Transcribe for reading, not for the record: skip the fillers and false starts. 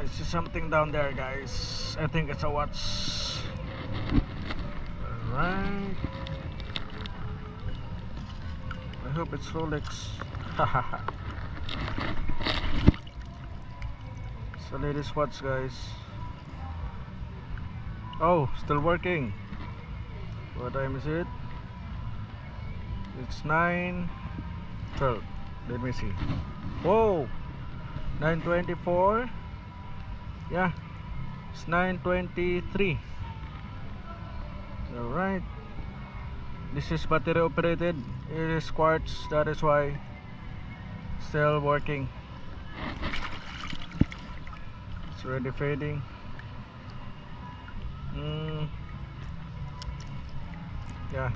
I see something down there, guys. I think it's a watch. Alright. I hope it's Rolex. Hahaha. It's the latest watch, guys. Oh, still working. What time is it? It's 9:12. Let me see. Whoa, 9:24. Yeah, it's 9:23. Alright, this is battery operated. It is quartz, that is why still working. It's already fading. Yeah.